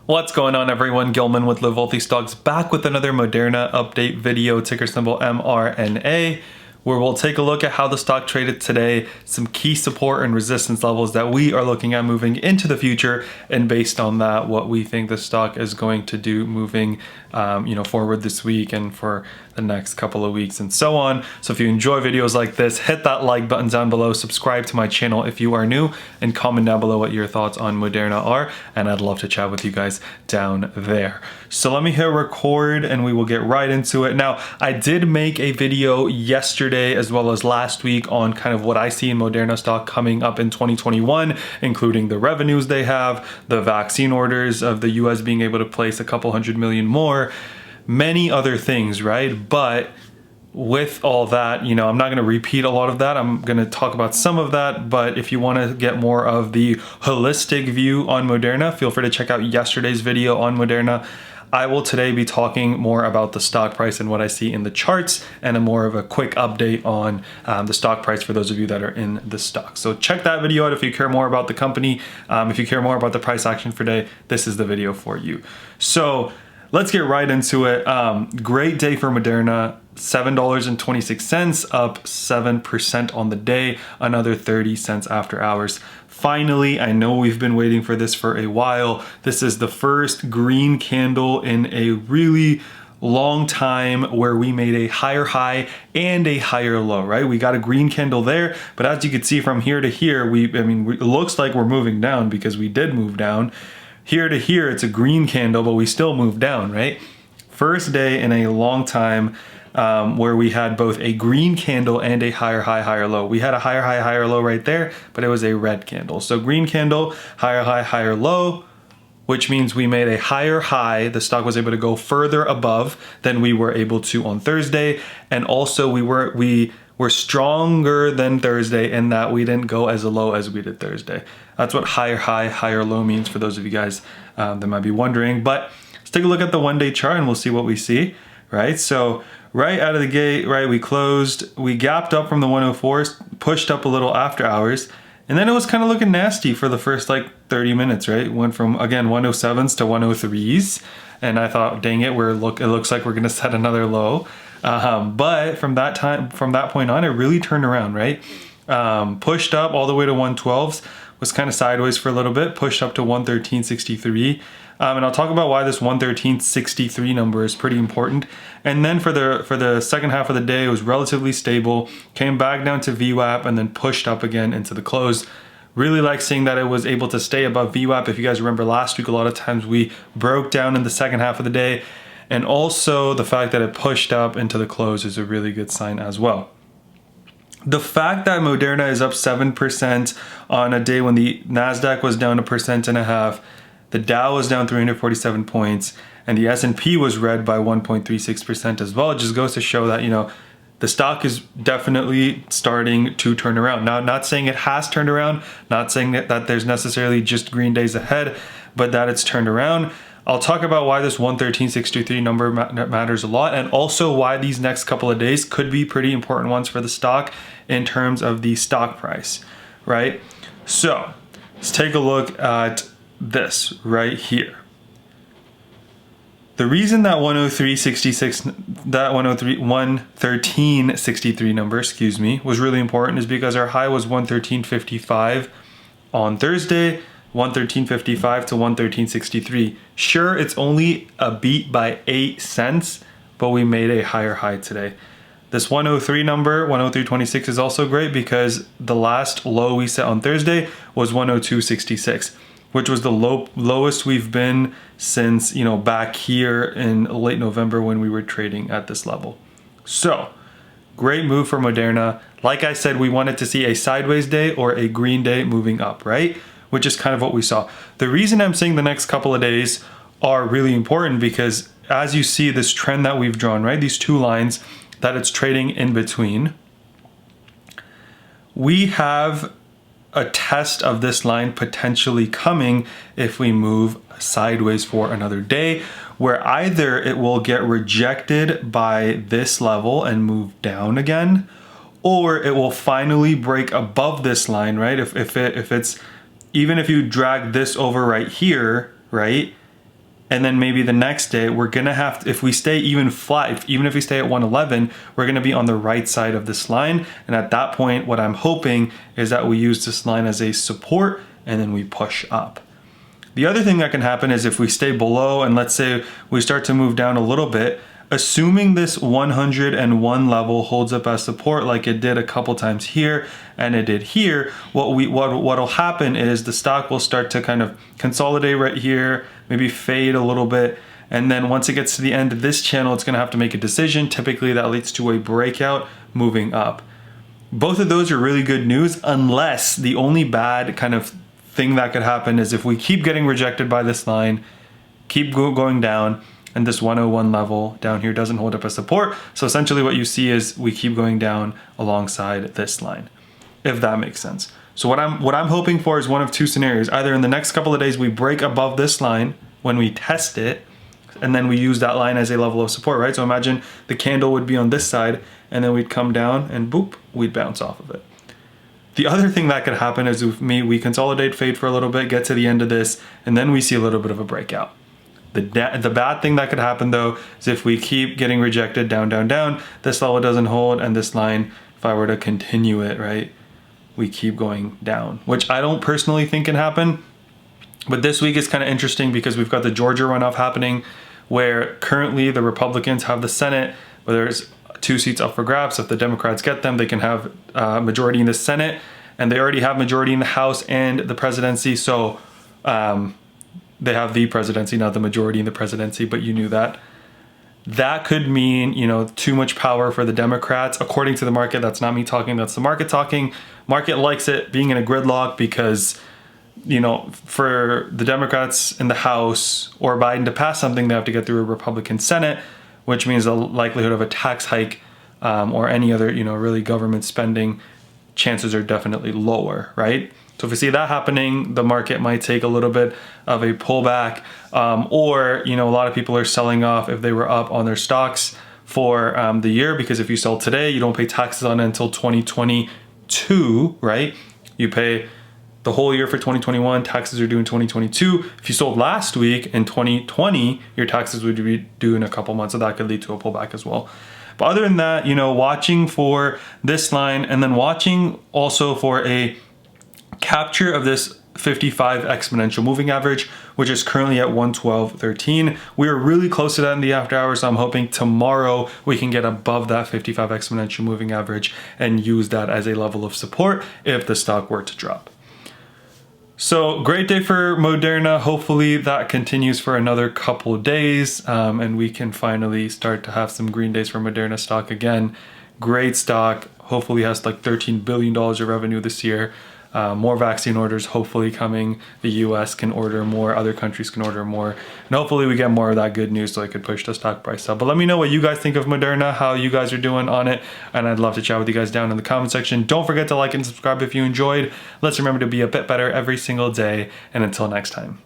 What's going on, everyone? Gilman with Wellthy Stocks, back with another Moderna update video, ticker symbol MRNA, where we'll take a look at how the stock traded today, some key support and resistance levels that we are looking at moving into the future, and based on that, what we think the stock is going to do moving forward this week and for the next couple of weeks and so on. So if you enjoy videos like this, hit that like button down below, subscribe to my channel if you are new, and comment down below what your thoughts on Moderna are, and I'd love to chat with you guys down there. So let me hit record and we will get right into it. Now, I did make a video yesterday as well as last week on kind of what I see in Moderna stock coming up in 2021, including the revenues they have, the vaccine orders of the US being able to place a couple hundred million more, many other things, right? But with all that, I'm not going to repeat a lot of that. I'm going to talk about some of that, but if you want to get more of the holistic view on Moderna, feel free to check out yesterday's video on Moderna. I will today be talking more about the stock price and what I see in the charts, and a more of a quick update on the stock price for those of you that are in the stock. So check that video out if you care more about the company. If you care more about the price action for today, this is the video for you. So let's get right into it. Great day for Moderna. $7.26, up 7% on the day, another 30 cents after hours. Finally, I know we've been waiting for this for a while. This is the first green candle in a really long time where we made a higher high and a higher low, right? We got a green candle there, but as you can see from here to here, it looks like we're moving down because we did move down. Here to here, it's a green candle, but we still moved down, right? First day in a long time where we had both a green candle and a higher high, higher low. We had a higher high, higher low right there, but it was a red candle. So green candle, higher high, higher low, which means we made a higher high. The stock was able to go further above than we were able to on Thursday. And also we were stronger than Thursday in that we didn't go as low as we did Thursday. That's what higher high, higher low means for those of you guys that might be wondering. But let's take a look at the one-day chart and we'll see what we see, right? So right out of the gate, right, we gapped up from the 104s, pushed up a little after hours, and then it was kind of looking nasty for the first like 30 minutes, right? Went from, again, 107s to 103s, and I thought, dang it, it looks like we're gonna set another low. But from that point on, it really turned around, right? Pushed up all the way to 112s, was kind of sideways for a little bit, pushed up to 113.63. And I'll talk about why this 113.63 number is pretty important. And then for the second half of the day, it was relatively stable, came back down to VWAP, and then pushed up again into the close. Really like seeing that it was able to stay above VWAP. If you guys remember last week, a lot of times we broke down in the second half of the day. And also the fact that it pushed up into the close is a really good sign as well. The fact that Moderna is up 7% on a day when the NASDAQ was down 1.5%, the Dow was down 347 points, and the S&P was red by 1.36% as well. It just goes to show that, the stock is definitely starting to turn around. Now, not saying it has turned around, not saying that there's necessarily just green days ahead, but that it's turned around. I'll talk about why this 113.63 number matters a lot, and also why these next couple of days could be pretty important ones for the stock in terms of the stock price, right? So let's take a look at this right here. The reason that 113.63 number, was really important is because our high was 113.55 on Thursday, 113.55 to 113.63. Sure, it's only a beat by 8 cents, but we made a higher high today. This 103 number, 103.26, is also great because the last low we set on Thursday was 102.66, which was the lowest we've been since, back here in late November when we were trading at this level. So, great move for Moderna. Like I said, we wanted to see a sideways day or a green day moving up, right? Which is kind of what we saw. The reason I'm saying the next couple of days are really important because as you see this trend that we've drawn, right? These two lines that it's trading in between, we have a test of this line potentially coming if we move sideways for another day, where either it will get rejected by this level and move down again, or it will finally break above this line, right? If it's, even if you drag this over right here, right? And then maybe the next day we're gonna have to, if we stay even flat, even if we stay at 111, we're gonna be on the right side of this line. And at that point, what I'm hoping is that we use this line as a support and then we push up. The other thing that can happen is if we stay below and let's say we start to move down a little bit, assuming this 101 level holds up as support like it did a couple times here and it did here, what'll happen is the stock will start to kind of consolidate right here, maybe fade a little bit, and then once it gets to the end of this channel, it's gonna have to make a decision. Typically that leads to a breakout moving up. Both of those are really good news, unless the only bad kind of thing that could happen is if we keep getting rejected by this line, keep going down, and this 101 level down here doesn't hold up as support. So essentially what you see is we keep going down alongside this line, if that makes sense. So what I'm hoping for is one of two scenarios. Either in the next couple of days we break above this line when we test it, and then we use that line as a level of support, right? So imagine the candle would be on this side and then we'd come down and boop, we'd bounce off of it. The other thing that could happen is with me, we consolidate, fade for a little bit, get to the end of this, and then we see a little bit of a breakout. The bad thing that could happen though is if we keep getting rejected down, down, down, this level doesn't hold, and this line, if I were to continue it, right, we keep going down, which I don't personally think can happen. But this week is kind of interesting because we've got the Georgia runoff happening where currently the Republicans have the Senate, but there's 2 seats up for grabs. So if the Democrats get them, they can have majority in the Senate, and they already have majority in the House and the presidency. So they have the presidency, not the majority in the presidency, but you knew that. That could mean, you know, too much power for the Democrats. According to the market, that's not me talking, that's the market talking. Market likes it being in a gridlock because, you know, for the Democrats in the House or Biden to pass something, they have to get through a Republican Senate, which means the likelihood of a tax hike or any other, you know, really government spending, chances are definitely lower, right? So if we see that happening, the market might take a little bit of a pullback, or, you know, a lot of people are selling off if they were up on their stocks for the year, because if you sell today, you don't pay taxes on it until 2022, right? You pay the whole year for 2021, taxes are due in 2022. If you sold last week in 2020, your taxes would be due in a couple months, so that could lead to a pullback as well. But other than that, you know, watching for this line and then watching also for a capture of this 55 exponential moving average, which is currently at 112.13. We are really close to that in the after hours, so I'm hoping tomorrow we can get above that 55 exponential moving average and use that as a level of support if the stock were to drop. So great day for Moderna. Hopefully that continues for another couple days, and we can finally start to have some green days for Moderna stock again. Great stock. Hopefully has like $13 billion of revenue this year. More vaccine orders hopefully coming. The US can order more, other countries can order more, and hopefully we get more of that good news so I could push the stock price up. But let me know what you guys think of Moderna, how you guys are doing on it, and I'd love to chat with you guys down in the comment section. Don't forget to like and subscribe if you enjoyed. Let's remember to be a bit better every single day, and until next time.